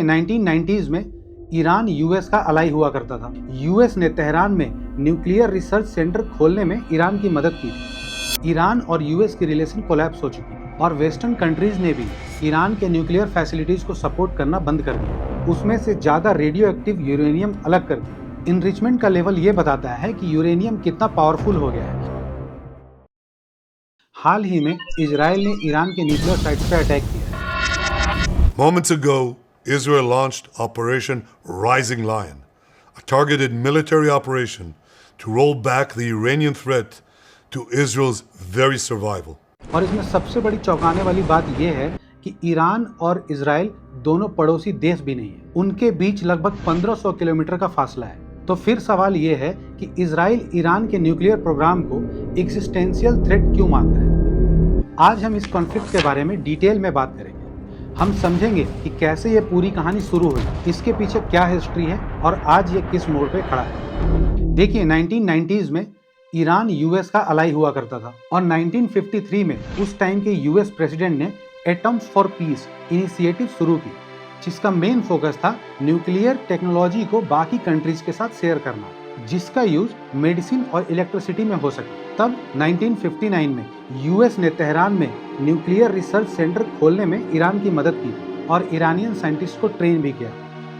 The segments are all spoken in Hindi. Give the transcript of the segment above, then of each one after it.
1990s में ईरान यूएस का अलाई हुआ करता था। यूएस ने तेहरान में न्यूक्लियर रिसर्च सेंटर खोलने में ईरान की मदद की थी। ईरान और यूएस की रिलेशन कोलैप्स हो चुकी और वेस्टर्न कंट्रीज ने भी ईरान के न्यूक्लियर फैसिलिटीज को सपोर्ट करना बंद कर दिया। उसमें से ज्यादा रेडियो एक्टिव यूरेनियम अलग कर दिया। इनरिचमेंट का लेवल ये बताता है कि यूरेनियम कितना पावरफुल हो गया है। हाल ही में इजराइल ने ईरान के न्यूक्लियर साइट्स पर अटैक किया। Moments ago, Israel launched Operation Rising Lion, a targeted military operation to roll back the Iranian threat to Israel's very survival. और इसमें सबसे बड़ी चौंकाने वाली बात यह है कि ईरान और इजराइल दोनों पड़ोसी देश भी नहीं है। उनके बीच लगभग 1500 किलोमीटर का फासला है। तो फिर सवाल यह है कि इजराइल ईरान के न्यूक्लियर प्रोग्राम को एक्सिस्टेंशियल थ्रेट क्यों मानता है। आज हम इस कॉन्फ्लिक्ट के बारे में डिटेल में बात करेंगे। हम समझेंगे कि कैसे ये पूरी कहानी शुरू हुई, इसके पीछे क्या हिस्ट्री है और आज ये किस मोड़ पे खड़ा है। देखिए, 1990s में ईरान यूएस का अलाई हुआ करता था और 1953 में उस टाइम के यूएस प्रेसिडेंट ने एटम्स फॉर पीस इनिशिएटिव शुरू की, जिसका मेन फोकस था न्यूक्लियर टेक्नोलॉजी को बाकी कंट्रीज के साथ शेयर करना, जिसका यूज मेडिसिन और इलेक्ट्रिसिटी में हो सके। तब 1959 में यूएस ने तेहरान में न्यूक्लियर रिसर्च सेंटर खोलने में ईरान की मदद की और ईरानियन साइंटिस्ट को ट्रेन भी किया।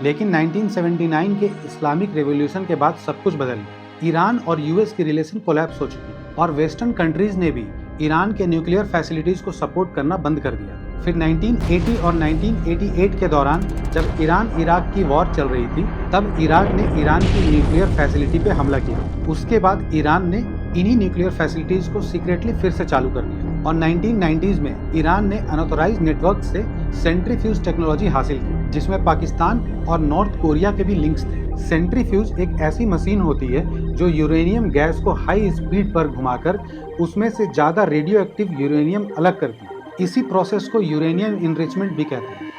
लेकिन 1979 के इस्लामिक रेवोल्यूशन के बाद सब कुछ बदल गया। ईरान और यूएस की रिलेशन कोलैप्स हो चुकी और वेस्टर्न कंट्रीज ने भी ईरान के न्यूक्लियर फैसिलिटीज को सपोर्ट करना बंद कर दिया। फिर 1980 और 1988 के दौरान जब ईरान इराक की वॉर चल रही थी, तब इराक ने ईरान की न्यूक्लियर फैसिलिटी पे हमला किया। उसके बाद ईरान ने इन्हीं न्यूक्लियर फैसिलिटीज को सीक्रेटली फिर से चालू कर दिया और 1990s में ईरान ने अनऑथराइज्ड नेटवर्क से सेंट्रीफ्यूज टेक्नोलॉजी हासिल की, जिसमें पाकिस्तान और नॉर्थ कोरिया के भी लिंक्स थे। सेंट्रीफ्यूज एक ऐसी मशीन होती है जो यूरेनियम गैस को हाई स्पीड पर घुमाकर उसमें से ज्यादा रेडियो एक्टिव यूरेनियम अलग करती है। इसी प्रोसेस को यूरेनियम इनरिचमेंट भी कहते हैं।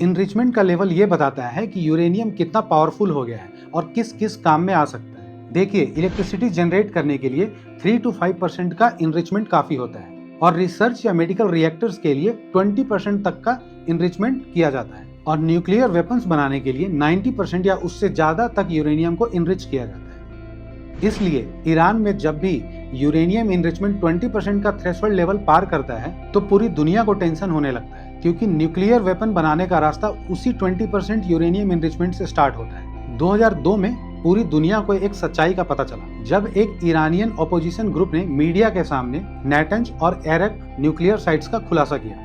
इनरिचमेंट का लेवल ये बताता है कि यूरेनियम कितना पावरफुल हो गया है और किस किस काम में आ सकता है। देखिए, इलेक्ट्रिसिटी जनरेट करने के लिए 3 to 5% का इनरिचमेंट काफी होता है और रिसर्च या मेडिकल रिएक्टर्स के लिए 20% तक का इनरिचमेंट किया जाता है और न्यूक्लियर वेपन्स बनाने के लिए 90% या उससे ज्यादा तक यूरेनियम को इनरिच किया जाता है। इसलिए ईरान में जब भी यूरेनियम इनरिचमेंट 20% का थ्रेशोल्ड लेवल पार करता है तो पूरी दुनिया को टेंशन होने लगता है, क्योंकि न्यूक्लियर वेपन बनाने का रास्ता उसी 20% यूरेनियम इनरिचमेंट से स्टार्ट होता है। 2002 में पूरी दुनिया को एक सच्चाई का पता चला जब एक ईरानियन ऑपोजिशन ग्रुप ने मीडिया के सामने नाटंज और एरक न्यूक्लियर साइट्स का खुलासा किया।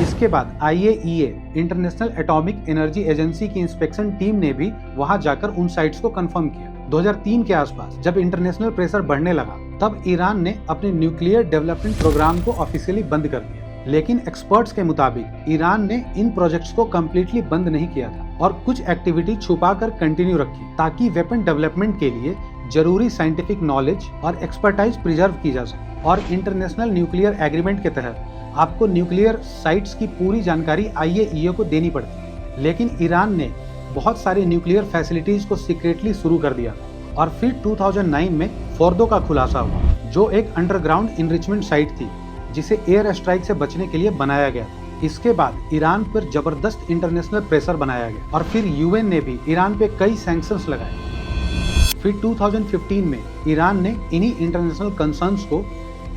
इसके बाद IAEA international atomic energy agency की इंस्पेक्शन टीम ने भी वहां जाकर उन साइट्स को कंफर्म किया। 2003 के आसपास जब इंटरनेशनल प्रेशर बढ़ने लगा, तब ईरान ने अपने न्यूक्लियर डेवलपमेंट प्रोग्राम को ऑफिशियली बंद कर दिया। लेकिन एक्सपर्ट्स के मुताबिक ईरान ने इन प्रोजेक्ट्स को कम्प्लीटली बंद नहीं किया था और कुछ एक्टिविटी छुपाकर कंटिन्यू रखी, ताकि वेपन डेवलपमेंट के लिए जरूरी साइंटिफिक नॉलेज और एक्सपर्टाइज प्रिजर्व की जा सके। और इंटरनेशनल न्यूक्लियर एग्रीमेंट के तहत आपको न्यूक्लियर साइट्स की पूरी जानकारी IAEA को देनी पड़ती है। लेकिन ईरान ने बहुत सारी न्यूक्लियर फैसिलिटीज को सीक्रेटली शुरू कर दिया और फिर 2009 में फोर्दो का खुलासा हुआ, जो एक अंडरग्राउंड इनरिचमेंट साइट थी जिसे एयर स्ट्राइक से बचने के लिए बनाया गया था। इसके बाद ईरान पर जबरदस्त इंटरनेशनल प्रेशर बनाया गया और फिर UN ने भी ईरान पे कई सैंक्शंस लगाए। फिर 2015 में ईरान ने इन्हीं इंटरनेशनल कंसर्न्स को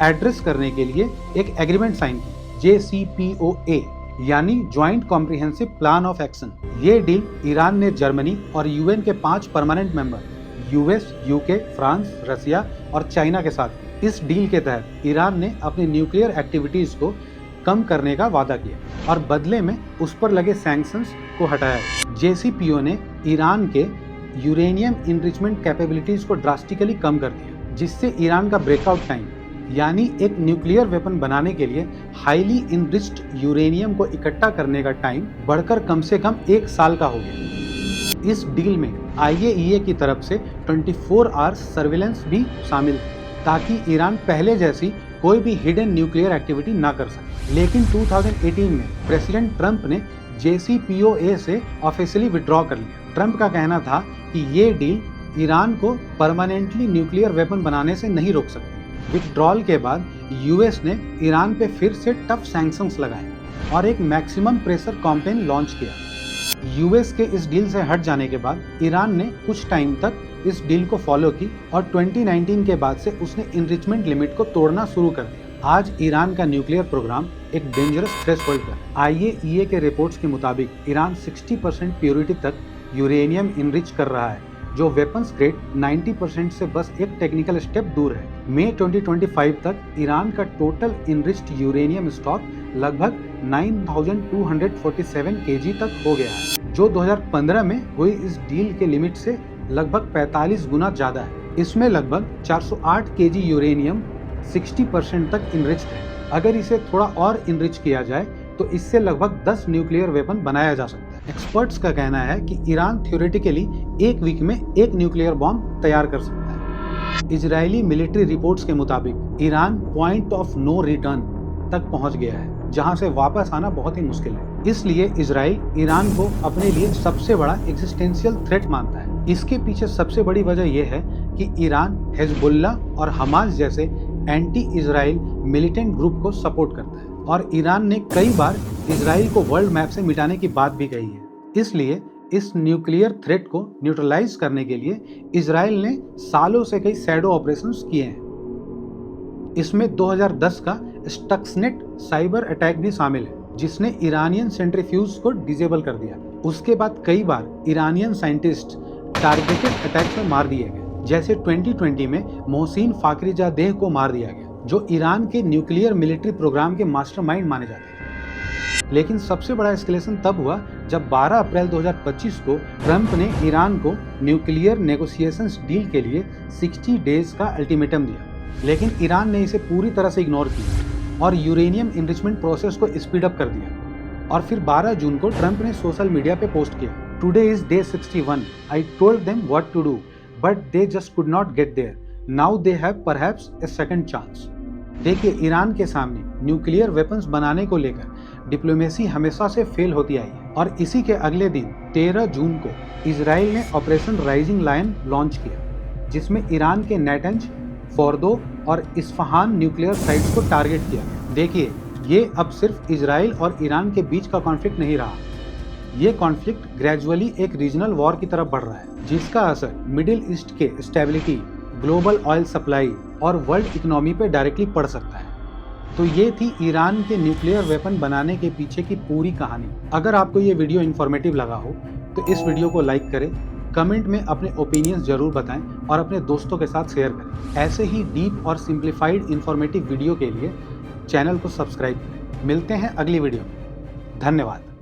एड्रेस करने के लिए एक एग्रीमेंट साइन की, JCPOA यानी joint comprehensive plan of action. ये डील ईरान ने जर्मनी और UN के 5 permanent member US, UK, France, Russia और चाइना के साथ। इस डील के तहत ईरान ने अपनी न्यूक्लियर एक्टिविटीज को कम करने का वादा किया और बदले में उस पर लगे सैंक्शंस को हटाया। JCPOA ने ईरान के यूरेनियम इनरिचमेंट कैपेबिलिटीज को ड्रास्टिकली कम कर दिया, जिससे ईरान का ब्रेकआउट टाइम यानी एक न्यूक्लियर वेपन बनाने के लिए हाईली इनरिच्ड यूरेनियम को इकट्ठा करने का टाइम बढ़कर कम से कम 1 साल का हो गया। इस डील में IAEA की तरफ से 24 आवर्स सर्विलेंस भी शामिल थी, ताकि ईरान पहले जैसी कोई भी हिडन न्यूक्लियर एक्टिविटी ना कर सके। लेकिन 2018 में प्रेसिडेंट ट्रंप ने JCPOA से ऑफिशियली विड्रॉ कर लिया। ट्रंप का कहना था कि ये डील ईरान को परमानेंटली न्यूक्लियर वेपन बनाने से नहीं रोक सकती। विथड्रॉल के बाद US ने ईरान पे फिर से टफ सैंक्शंस लगाए और एक मैक्सिमम प्रेशर कैंपेन लॉन्च किया। यूएस के इस डील से हट जाने के बाद ईरान ने कुछ टाइम तक इस डील को फॉलो की और 2019 के बाद से उसने इनरिचमेंट लिमिट को तोड़ना शुरू कर दिया। आज ईरान का न्यूक्लियर प्रोग्राम एक डेंजरस थ्रेशोल्ड पर है। आईएईए के रिपोर्ट्स के मुताबिक ईरान 60% प्योरिटी तक यूरेनियम इनरिच कर रहा है, जो वेपन्स ग्रेड 90% से बस एक टेक्निकल स्टेप दूर है। मई 2025 तक ईरान का टोटल इनरिच्ड यूरेनियम स्टॉक लगभग 9,247 केजी तक हो गया है, जो 2015 में हुई इस डील के लिमिट से लगभग 45 गुना ज्यादा है। इसमें लगभग 408 केजी यूरेनियम 60% तक इनरिच्ड है। अगर इसे थोड़ा और इनरिच किया जाए तो इससे लगभग 10 न्यूक्लियर वेपन बनाया जा सकता है। एक्सपर्ट्स का कहना है कि ईरान थ्योरेटिकली एक वीक में एक न्यूक्लियर बॉम्ब तैयार कर सकता है। इजरायली मिलिट्री रिपोर्ट्स के मुताबिक Iran point of no return तक पहुंच गया है, जहां से वापस आना बहुत ही मुश्किल है। इसलिए इजराइल ईरान को अपने लिए सबसे बड़ा एग्जिस्टेंशियल थ्रेट मानता है। इसके पीछे सबसे बड़ी वजह यह है कि ईरान हिजबुल्ला और हमास जैसे एंटी इजराइल मिलिटेंट ग्रुप को सपोर्ट करता है और ईरान ने कई बार इजराइल को वर्ल्ड मैप से मिटाने की बात भी कही है। इसलिए इस न्यूक्लियर थ्रेट को न्यूट्रलाइज करने के लिए इजराइल ने सालों से कई शैडो ऑपरेशंस किए हैं। इसमें 2010 का स्टक्सनेट साइबर अटैक भी शामिल है, जिसने ईरानियन सेंट्रीफ्यूज को डिसेबल कर दिया। उसके बाद कई बार ईरानियन साइंटिस्ट टारगेटेड अटैक्स में मार दिए गए, जैसे 2020 में मोहसिन फाखरीजादेह को मार दिया गया, जो ईरान के न्यूक्लियर मिलिट्री प्रोग्राम के मास्टरमाइंड माने जाते हैं। लेकिन सबसे बड़ा एस्केलेशन तब हुआ जब 12 अप्रैल 2025 को ट्रंप ने ईरान को न्यूक्लियर नेगोशिएशंस डील के लिए 60 डेज का अल्टीमेटम दिया। लेकिन ईरान ने इसे पूरी तरह से इग्नोर किया और यूरेनियम इनरिचमेंट प्रोसेस को स्पीड अप कर दिया। और फिर 12 जून को ट्रंप ने सोशल मीडिया पे पोस्ट किया, today is day 61, I told them what to do but they just could not get there, now they have perhaps a second chance. देखिए, ईरान के सामने न्यूक्लियर वेपन्स बनाने को लेकर डिप्लोमेसी हमेशा से फेल होती आई है और इसी के अगले दिन 13 जून को इजराइल ने ऑपरेशन राइजिंग लायन लॉन्च किया, जिसमें ईरान के नेटंज, फोर्दो और इस्फहान न्यूक्लियर साइट्स को टारगेट किया। देखिए, ये अब सिर्फ इजराइल और ईरान के बीच का कॉन्फ्लिक्ट नहीं रहा, ये कॉन्फ्लिक्ट ग्रेजुअली एक रीजनल वॉर की तरफ बढ़ रहा है, जिसका असर मिडिल ईस्ट के स्टेबिलिटी, ग्लोबल ऑयल सप्लाई और वर्ल्ड इकोनॉमी पे डायरेक्टली पड़ सकता है। तो ये थी ईरान के न्यूक्लियर वेपन बनाने के पीछे की पूरी कहानी। अगर आपको ये वीडियो इन्फॉर्मेटिव लगा हो तो इस वीडियो को लाइक करें, कमेंट में अपने ओपिनियंस जरूर बताएं और अपने दोस्तों के साथ शेयर करें। ऐसे ही डीप और सिंप्लीफाइड इन्फॉर्मेटिव वीडियो के लिए चैनल को सब्सक्राइब करें। मिलते हैं अगली वीडियो में। धन्यवाद।